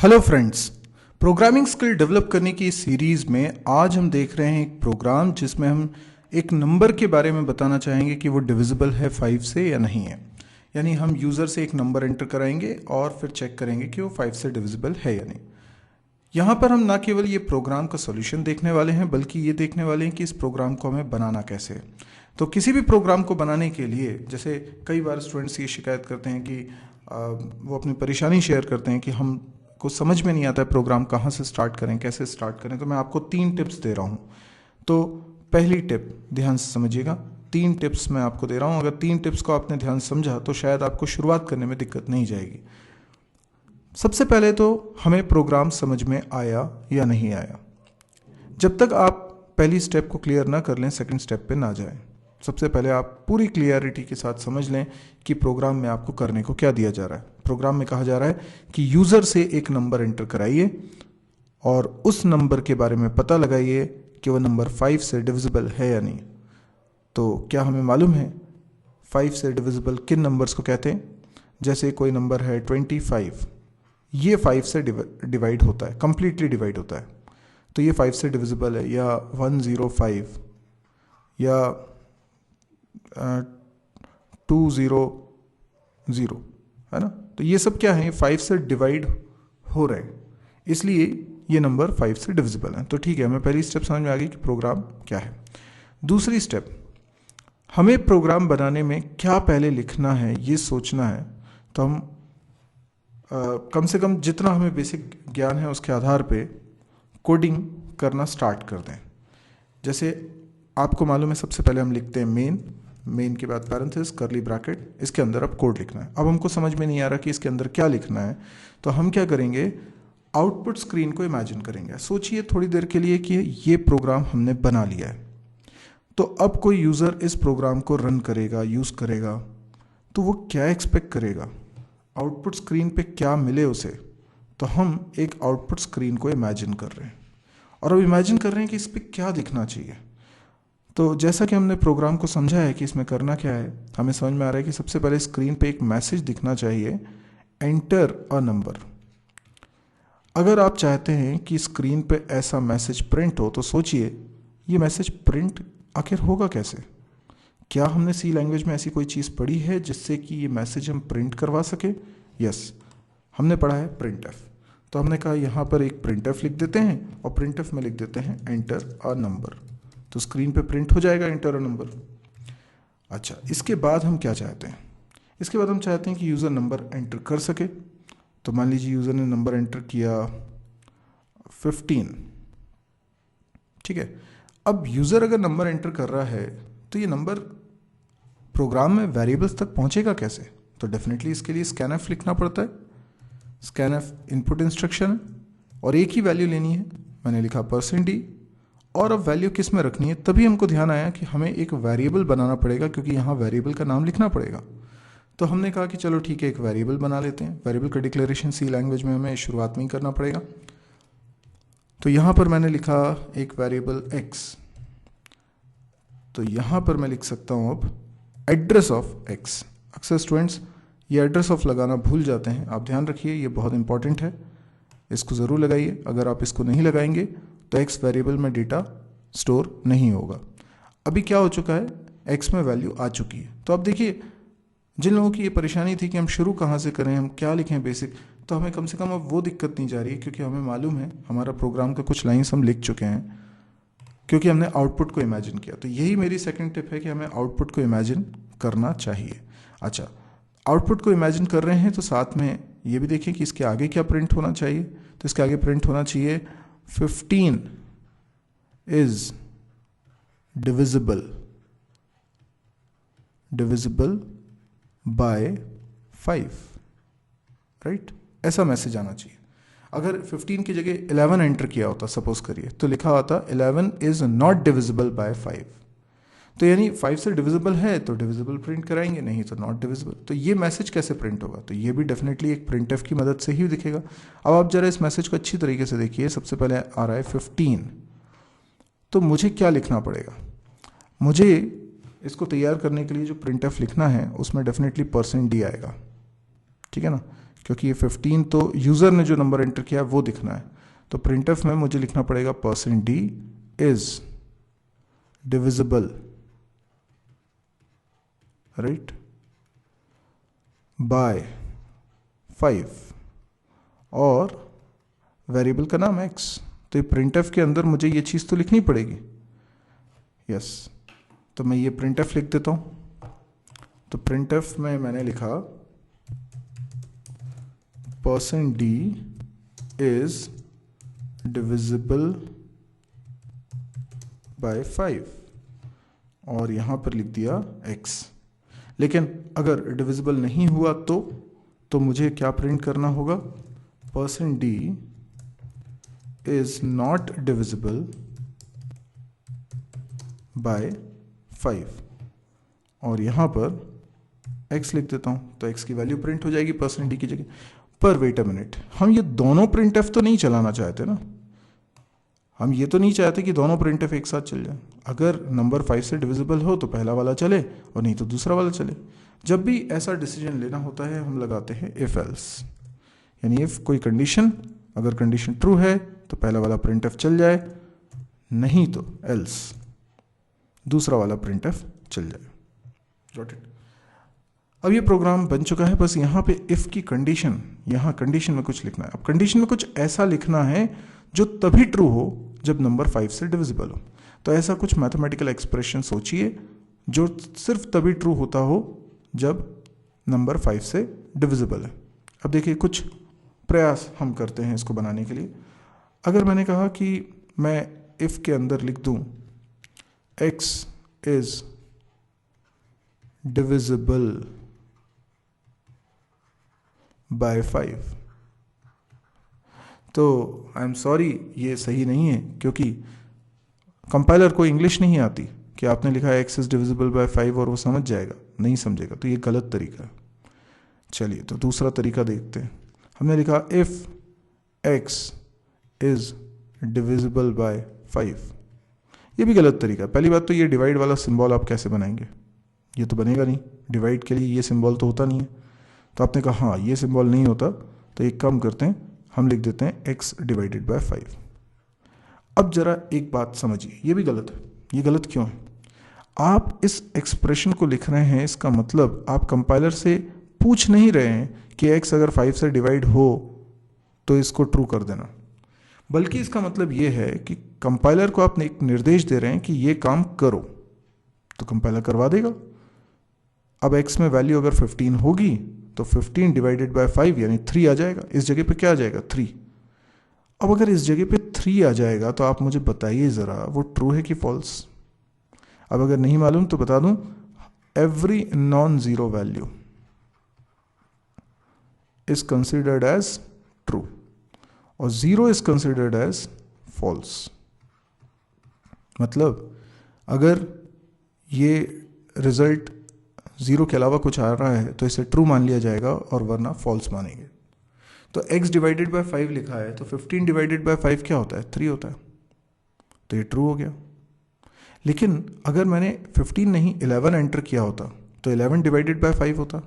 Hello friends. Programming skill develop करने की इस सीरीज़ में आज हम देख रहे हैं एक प्रोग्राम जिसमें हम एक नंबर के बारे में बताना चाहेंगे कि वो डिविजिबल है 5 से या नहीं है। यानी हम यूज़र से एक नंबर एंटर कराएंगे और फिर चेक करेंगे कि वो 5 से डिविजिबल है या नहीं। यहाँ पर हम ना केवल ये प्रोग्राम का सॉल्यूशन देखने वाले हैं बल्कि ये देखने वाले हैं कि इस प्रोग्राम को हमें बनाना कैसे है। तो किसी भी प्रोग्राम को बनाने के लिए जैसे कई बार स्टूडेंट्स ये शिकायत करते हैं कि वो अपनी परेशानी शेयर करते हैं कि हम को समझ में नहीं आता है प्रोग्राम कहाँ से स्टार्ट करें, कैसे स्टार्ट करें। तो मैं आपको 3 टिप्स दे रहा हूँ। तो पहली टिप ध्यान से समझिएगा, 3 टिप्स मैं आपको दे रहा हूँ। अगर 3 टिप्स को आपने ध्यान से समझा तो शायद आपको शुरुआत करने में दिक्कत नहीं जाएगी। सबसे पहले तो हमें प्रोग्राम समझ में आया या नहीं आया। जब तक आप पहली स्टेप को क्लियर ना कर लें सेकंड स्टेप पे ना जाएं। सबसे पहले आप पूरी क्लियरिटी के साथ समझ लें कि प्रोग्राम में आपको करने को क्या दिया जा रहा है। प्रोग्राम में कहा जा रहा है कि यूज़र से एक नंबर एंटर कराइए और उस नंबर के बारे में पता लगाइए कि वह नंबर 5 से डिविजिबल है या नहीं। तो क्या हमें मालूम है 5 से डिविजिबल किन नंबर्स को कहते हैं? जैसे कोई नंबर है 25, ये 5 से डिवाइड होता है, कंप्लीटली डिवाइड होता है, तो ये 5 से डिविजिबल है। या 105 या 200 है ना। तो ये सब क्या है, 5 से डिवाइड हो रहे हैं, इसलिए ये नंबर 5 से डिविजिबल है। तो ठीक है, हमें पहली स्टेप समझ में आ गई कि प्रोग्राम क्या है। दूसरी स्टेप, हमें प्रोग्राम बनाने में क्या पहले लिखना है ये सोचना है। तो हम कम से कम जितना हमें बेसिक ज्ञान है उसके आधार पे कोडिंग करना स्टार्ट कर दें। जैसे आपको मालूम है सबसे पहले हम लिखते हैं मेन के बाद पैरेंथेसिस कर्ली ब्रैकेट, इसके अंदर अब कोड लिखना है। अब हमको समझ में नहीं आ रहा कि इसके अंदर क्या लिखना है, तो हम क्या करेंगे, आउटपुट स्क्रीन को इमेजिन करेंगे। सोचिए थोड़ी देर के लिए कि ये प्रोग्राम हमने बना लिया है, तो अब कोई यूज़र इस प्रोग्राम को रन करेगा, यूज़ करेगा, तो वो क्या एक्सपेक्ट करेगा, आउटपुट स्क्रीन पे क्या मिले उसे। तो हम एक आउटपुट स्क्रीन को इमेजिन कर रहे हैं और अब इमेजिन कर रहे हैं कि इस पर क्या दिखना चाहिए। तो जैसा कि हमने प्रोग्राम को समझा है कि इसमें करना क्या है, हमें समझ में आ रहा है कि सबसे पहले स्क्रीन पे एक मैसेज दिखना चाहिए, एंटर अ नंबर। अगर आप चाहते हैं कि स्क्रीन पे ऐसा मैसेज प्रिंट हो तो सोचिए ये मैसेज प्रिंट आखिर होगा कैसे। क्या हमने सी लैंग्वेज में ऐसी कोई चीज़ पढ़ी है जिससे कि ये मैसेज हम प्रिंट करवा सके? यस, हमने पढ़ा है प्रिंट एफ। तो हमने कहा यहाँ पर एक प्रिंट एफ लिख देते हैं और प्रिंट एफ में लिख देते हैं एंटर अ नंबर, तो स्क्रीन पे प्रिंट हो जाएगा एंटर अ नंबर। अच्छा, इसके बाद हम क्या चाहते हैं? इसके बाद हम चाहते हैं कि यूज़र नंबर एंटर कर सके। तो मान लीजिए यूज़र ने नंबर एंटर किया 15, ठीक है। अब यूज़र अगर नंबर एंटर कर रहा है तो ये नंबर प्रोग्राम में वेरिएबल्स तक पहुंचेगा कैसे? तो डेफिनेटली इसके लिए स्कैनएफ लिखना पड़ता है। स्कैनएफ इनपुट इंस्ट्रक्शन है और एक ही वैल्यू लेनी है, मैंने लिखा %d। और अब वैल्यू किस में रखनी है, तभी हमको ध्यान आया कि हमें एक वेरिएबल बनाना पड़ेगा क्योंकि यहाँ वेरिएबल का नाम लिखना पड़ेगा। तो हमने कहा कि चलो ठीक है, एक वेरिएबल बना लेते हैं। वेरिएबल का डिक्लेरेशन सी लैंग्वेज में हमें शुरुआत में ही करना पड़ेगा। तो यहाँ पर मैंने लिखा एक वेरिएबल x। तो यहाँ पर मैं लिख सकता हूँ अब एड्रेस ऑफ x। अक्सर स्टूडेंट्स ये एड्रेस ऑफ लगाना भूल जाते हैं, आप ध्यान रखिए, ये बहुत इंपॉर्टेंट है, इसको ज़रूर लगाइए। अगर आप इसको नहीं लगाएंगे तो x वेरिएबल में डेटा स्टोर नहीं होगा। अभी क्या हो चुका है, x में वैल्यू आ चुकी है। तो अब देखिए, जिन लोगों की ये परेशानी थी कि हम शुरू कहाँ से करें, हम क्या लिखें बेसिक, तो हमें कम से कम अब वो दिक्कत नहीं जा रही है क्योंकि हमें मालूम है हमारा प्रोग्राम का कुछ लाइन्स हम लिख चुके हैं क्योंकि हमने आउटपुट को इमेजिन किया। तो यही मेरी सेकंड टिप है कि हमें आउटपुट को इमेजिन करना चाहिए। अच्छा, आउटपुट को इमेजिन कर रहे हैं तो साथ में ये भी देखिए कि इसके आगे क्या प्रिंट होना चाहिए। तो इसके आगे प्रिंट होना चाहिए 15 इज डिविजिबल बाय 5, राइट, ऐसा मैसेज आना चाहिए। अगर 15 की जगह 11 एंटर किया होता सपोज करिए, तो लिखा होता 11 इज नॉट डिविजिबल बाय 5। तो यानी 5 से डिविजिबल है तो डिविजिबल प्रिंट कराएंगे, नहीं तो नॉट डिविजिबल। तो ये मैसेज कैसे प्रिंट होगा? तो ये भी डेफिनेटली एक प्रिंट एफ की मदद से ही दिखेगा। अब आप जरा इस मैसेज को अच्छी तरीके से देखिए। सबसे पहले आ रहा है 15, तो मुझे क्या लिखना पड़ेगा? मुझे इसको तैयार करने के लिए जो प्रिंट एफ लिखना है उसमें डेफिनेटली %d आएगा, ठीक है ना, क्योंकि ये 15 तो यूज़र ने जो नंबर एंटर किया है वो दिखना है। तो प्रिंटफ में मुझे लिखना पड़ेगा percent D is divisible, right, by 5 और वेरिएबल का नाम x। तो ये प्रिंटफ के अंदर मुझे ये चीज़ तो लिखनी पड़ेगी। यस, तो मैं ये प्रिंटफ लिख देता हूँ। तो प्रिंटफ में मैंने लिखा percent D is divisible by 5 और यहाँ पर लिख दिया x। लेकिन अगर डिविजिबल नहीं हुआ तो मुझे क्या प्रिंट करना होगा, percent D is not divisible by 5 और यहाँ पर x लिख देता हूँ। तो x की वैल्यू प्रिंट हो जाएगी परसेंट डी की जगह। पर वेट अ मिनट, हम ये दोनों प्रिंट एफ तो नहीं चलाना चाहते ना। हम ये तो नहीं चाहते कि दोनों प्रिंट एफ एक साथ चल जाए। अगर नंबर 5 से डिविजिबल हो तो पहला वाला चले और नहीं तो दूसरा वाला चले। जब भी ऐसा डिसीजन लेना होता है हम लगाते हैं इफ एल्स, यानी इफ कोई कंडीशन, अगर कंडीशन ट्रू है तो पहला वाला प्रिंट एफ चल जाए, नहीं तो एल्स दूसरा वाला प्रिंट एफ चल जाए। Got it. अब ये प्रोग्राम बन चुका है, बस यहाँ पे इफ की कंडीशन, यहाँ कंडीशन में कुछ लिखना है। अब कंडीशन में कुछ ऐसा लिखना है जो तभी ट्रू हो जब नंबर 5 से डिविजिबल हो। तो ऐसा कुछ मैथमेटिकल एक्सप्रेशन सोचिए जो सिर्फ तभी ट्रू होता हो जब नंबर 5 से डिविजिबल है। अब देखिए कुछ प्रयास हम करते हैं इसको बनाने के लिए। अगर मैंने कहा कि मैं इफ के अंदर लिख दूं x इज डिविजिबल बाय 5, तो आई एम सॉरी ये सही नहीं है, क्योंकि कंपाइलर को इंग्लिश नहीं आती कि आपने लिखा है x इज डिविजिबल बाय 5 और वो समझ जाएगा, नहीं समझेगा। तो ये गलत तरीका है। चलिए तो दूसरा तरीका देखते हैं। हमने लिखा if x is divisible by 5, ये भी गलत तरीका है। पहली बात तो ये डिवाइड वाला सिंबल आप कैसे बनाएंगे, ये तो बनेगा नहीं। डिवाइड के लिए ये सिंबल तो होता नहीं है। तो आपने कहा हाँ ये सिंबल नहीं होता, तो एक काम करते हैं, हम लिख देते हैं x डिवाइडेड बाय 5। अब जरा एक बात समझिए, ये भी गलत है। ये गलत क्यों है? आप इस एक्सप्रेशन को लिख रहे हैं, इसका मतलब आप कंपाइलर से पूछ नहीं रहे हैं कि x अगर 5 से डिवाइड हो तो इसको ट्रू कर देना, बल्कि इसका मतलब ये है कि कंपाइलर को आप एक निर्देश दे रहे हैं कि ये काम करो, तो कंपाइलर करवा देगा। अब x में वैल्यू अगर 15 होगी तो 15 डिवाइडेड बाय 5 यानी 3 आ जाएगा। इस जगह पे क्या आ जाएगा, 3। अब अगर इस जगह पे 3 आ जाएगा तो आप मुझे बताइए ज़रा वो ट्रू है कि फॉल्स। अब अगर नहीं मालूम तो बता दूं, every non zero value is considered as true और 0 इज कंसिडर्ड एज फॉल्स। मतलब अगर ये रिजल्ट 0 के अलावा कुछ आ रहा है तो इसे ट्रू मान लिया जाएगा और वरना फॉल्स मानेंगे। तो x डिवाइडेड बाय 5 लिखा है तो 15 डिवाइडेड बाय 5 क्या होता है, 3 होता है, तो ये ट्रू हो गया। लेकिन अगर मैंने 15 नहीं 11 एंटर किया होता तो 11 डिवाइडेड बाय 5 होता।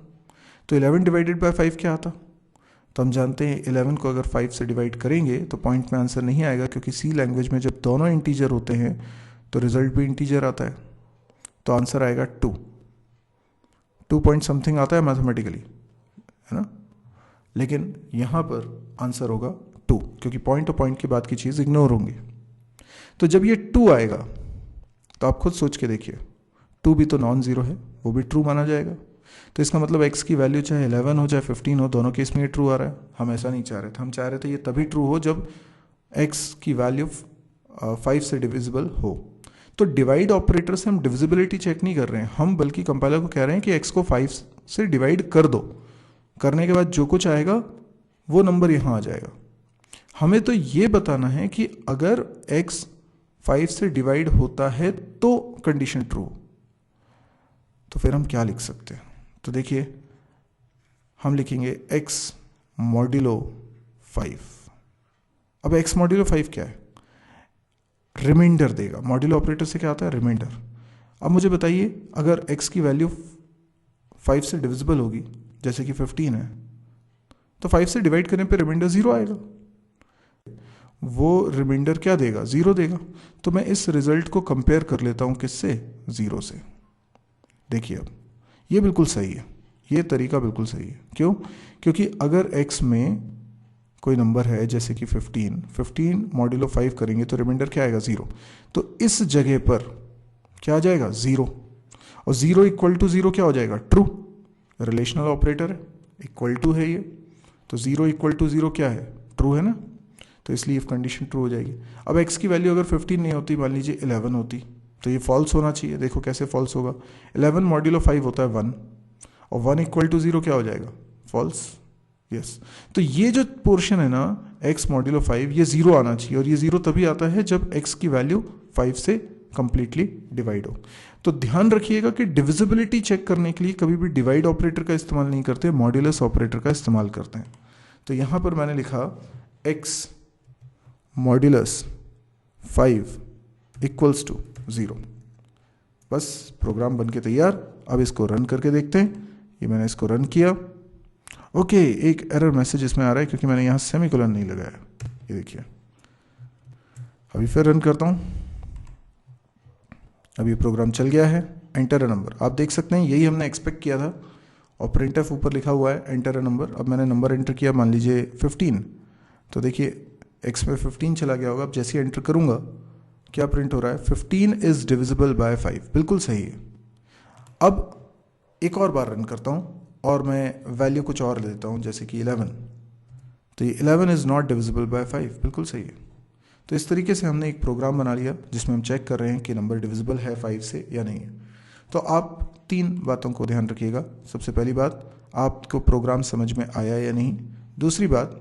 तो 11 डिवाइडेड बाय 5 क्या आता? तो हम जानते हैं 11 को अगर 5 से डिवाइड करेंगे तो पॉइंट में आंसर नहीं आएगा, क्योंकि सी लैंग्वेज में जब दोनों इंटीजर होते हैं तो रिजल्ट भी इंटीजर आता है। तो आंसर आएगा 2 पॉइंट समथिंग आता है मैथमेटिकली, है ना। लेकिन यहाँ पर आंसर होगा 2, क्योंकि पॉइंट और पॉइंट की बात की चीज़ इग्नोर होंगी। तो जब ये 2 आएगा तो आप खुद सोच के देखिए, 2 भी तो नॉन ज़ीरो है, वो भी ट्रू माना जाएगा। तो इसका मतलब x की वैल्यू चाहे 11 हो चाहे 15 हो, दोनों केस में ये ट्रू आ रहा है। हम ऐसा नहीं चाह रहे थे, हम चाह रहे थे ये तभी ट्रू हो जब x की वैल्यू 5 से डिविजिबल हो। तो डिवाइड ऑपरेटर से हम डिविजिबिलिटी चेक नहीं कर रहे हैं, हम बल्कि कंपाइलर को कह रहे हैं कि x को 5 से डिवाइड कर दो। करने के बाद जो कुछ आएगा वो नंबर यहाँ आ जाएगा। हमें तो ये बताना है कि अगर x 5 से डिवाइड होता है तो कंडीशन ट्रू। तो फिर हम क्या लिख सकते हैं? तो देखिए हम लिखेंगे x मॉड्यूलो 5। अब x मॉड्यूलो 5 क्या है? रिमाइंडर देगा। मॉड्यूलो ऑपरेटर से क्या आता है? रिमाइंडर। अब मुझे बताइए अगर x की वैल्यू 5 से डिविजिबल होगी, जैसे कि 15 है, तो 5 से डिवाइड करने पे रिमाइंडर 0 आएगा, वो रिमाइंडर क्या देगा, 0 देगा। तो मैं इस रिजल्ट को कंपेयर कर लेता हूँ किससे, 0 से। देखिए अब ये बिल्कुल सही है, ये तरीका बिल्कुल सही है। क्यों? क्योंकि अगर x में कोई नंबर है जैसे कि 15 मॉड्यूलो 5 करेंगे तो रिमाइंडर क्या आएगा, 0। तो इस जगह पर क्या आ जाएगा, 0। और 0 इक्वल टू 0 क्या हो जाएगा, ट्रू। रिलेशनल ऑपरेटर है, इक्वल टू है ये, तो 0 इक्वल टू 0 क्या है, ट्रू है ना। तो इसलिए इफ कंडीशन ट्रू हो जाएगी। अब x की वैल्यू अगर 15 नहीं होती, मान लीजिए 11 होती, तो ये फॉल्स होना चाहिए। देखो कैसे फॉल्स होगा, 11 मॉड्यूलो 5 होता है 1, और 1 इक्वल टू 0 क्या हो जाएगा, फॉल्स। यस, तो ये जो पोर्शन है ना x मॉड्यूलो 5, ये 0 आना चाहिए, और ये 0 तभी आता है जब x की वैल्यू 5 से कंप्लीटली डिवाइड हो। तो ध्यान रखिएगा कि डिविजिबिलिटी चेक करने के लिए कभी भी डिवाइड ऑपरेटर का इस्तेमाल नहीं करते, मॉड्यूलस ऑपरेटर का इस्तेमाल करते हैं। तो यहाँ पर मैंने लिखा x मॉड्यूलस 5 इक्वल्स टू 0। बस प्रोग्राम बन के तैयार। अब इसको रन करके देखते हैं। ये मैंने इसको रन किया। ओके, एक एरर मैसेज इसमें आ रहा है क्योंकि मैंने यहाँ सेमीकोलन नहीं लगाया। ये देखिए, अभी फिर रन करता हूँ। अब ये प्रोग्राम चल गया है। एंटर अ नंबर, आप देख सकते हैं यही हमने एक्सपेक्ट किया था। और प्रिंटफ ऊपर लिखा हुआ है एंटर अ नंबर। अब मैंने नंबर एंटर किया, मान लीजिए 15, तो देखिए x में 15 चला गया होगा। अब जैसे ही एंटर करूँगा क्या प्रिंट हो रहा है, 15 इज डिविजिबल बाय 5। बिल्कुल सही है। अब एक और बार रन करता हूँ और मैं वैल्यू कुछ और ले देता हूँ, जैसे कि 11, तो ये 11 इज़ नॉट डिविजिबल बाय 5। बिल्कुल सही है। तो इस तरीके से हमने एक प्रोग्राम बना लिया जिसमें हम चेक कर रहे हैं कि नंबर डिविजिबल है 5 से या नहीं है। तो आप 3 बातों को ध्यान रखिएगा। सबसे पहली बात, आपको प्रोग्राम समझ में आया या नहीं। दूसरी बात,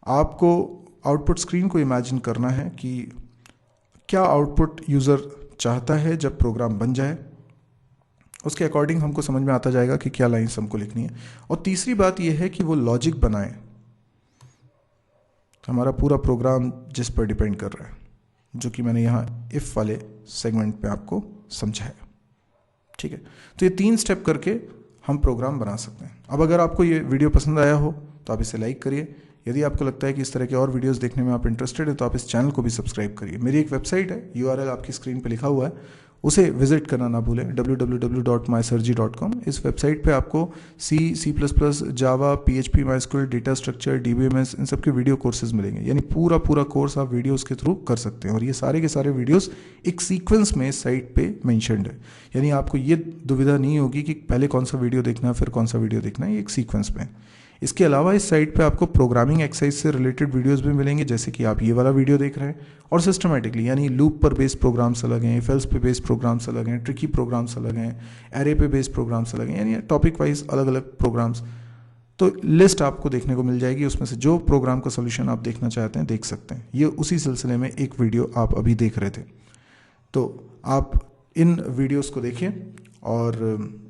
आपको आउटपुट स्क्रीन को इमेजिन करना है कि क्या आउटपुट यूज़र चाहता है जब प्रोग्राम बन जाए, उसके अकॉर्डिंग हमको समझ में आता जाएगा कि क्या लाइन्स हमको लिखनी है। और तीसरी बात यह है कि वो लॉजिक बनाए। हमारा पूरा प्रोग्राम जिस पर डिपेंड कर रहा है, जो कि मैंने यहाँ इफ़ वाले सेगमेंट पे आपको समझाया। ठीक है, तो ये 3 स्टेप करके हम प्रोग्राम बना सकते हैं। अब अगर आपको ये वीडियो पसंद आया हो तो आप इसे लाइक करिए। यदि आपको लगता है कि इस तरह के और वीडियोस देखने में आप इंटरेस्टेड है तो आप इस चैनल को भी सब्सक्राइब करिए। मेरी एक वेबसाइट है, URL आपकी स्क्रीन पे लिखा हुआ है, उसे विजिट करना ना भूलें, www.mysurgery.com। इस वेबसाइट पे आपको C++, जावा, PHP, MySQL, data structure, DBMS, इन सब के वीडियो कोर्सेज मिलेंगे। यानी पूरा कोर्स आप वीडियोस के थ्रू कर सकते हैं। और ये सारे के सारे वीडियोस एक सीक्वेंस में साइट पे मेंशन्ड है। यानी आपको ये दुविधा नहीं होगी कि पहले कौन सा वीडियो देखना है फिर कौन सा वीडियो देखना है, ये एक सीक्वेंस में। इसके अलावा इस साइट पे आपको प्रोग्रामिंग एक्सरसाइज से रिलेटेड वीडियोस भी मिलेंगे, जैसे कि आप ये वाला वीडियो देख रहे हैं। और सिस्टमेटिकली, यानी लूप पर बेस्ड प्रोग्राम्स अलग हैं, इफ एल्स पे बेस्ड प्रोग्राम्स अलग हैं, ट्रिकी प्रोग्राम्स अलग हैं, एरे पे बेस्ड प्रोग्राम्स अलग हैं, यानी टॉपिक वाइज अलग अलग प्रोग्राम्स। तो लिस्ट आपको देखने को मिल जाएगी, उसमें से जो प्रोग्राम का सोल्यूशन आप देखना चाहते हैं देख सकते हैं। ये उसी सिलसिले में एक वीडियो आप अभी देख रहे थे। तो आप इन वीडियोस को देखिए और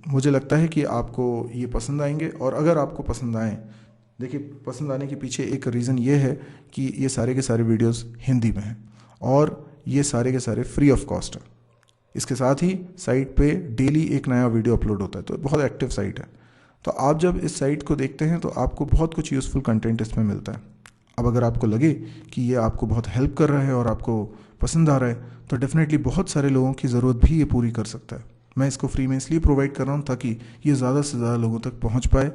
मुझे लगता है कि आपको ये पसंद आएंगे। और अगर आपको पसंद आए, देखिए पसंद आने के पीछे एक रीज़न ये है कि ये सारे के सारे वीडियोस हिंदी में हैं और ये सारे के सारे फ्री ऑफ कॉस्ट है। इसके साथ ही साइट पे डेली एक नया वीडियो अपलोड होता है, तो बहुत एक्टिव साइट है। तो आप जब इस साइट को देखते हैं तो आपको बहुत कुछ यूज़फुल कंटेंट इसमें मिलता है। अब अगर आपको लगे कि ये आपको बहुत हेल्प कर रहा है और आपको पसंद आ रहा है, तो डेफिनेटली बहुत सारे लोगों की ज़रूरत भी ये पूरी कर सकता है। मैं इसको फ्री में इसलिए प्रोवाइड कर रहा हूँ ताकि ये ज़्यादा से ज़्यादा लोगों तक पहुँच पाए,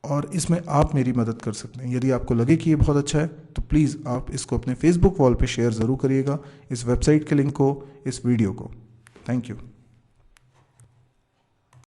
और इसमें आप मेरी मदद कर सकते हैं। यदि आपको लगे कि ये बहुत अच्छा है तो प्लीज़ आप इसको अपने फेसबुक वॉल पे शेयर ज़रूर करिएगा, इस वेबसाइट के लिंक को, इस वीडियो को। Thank you.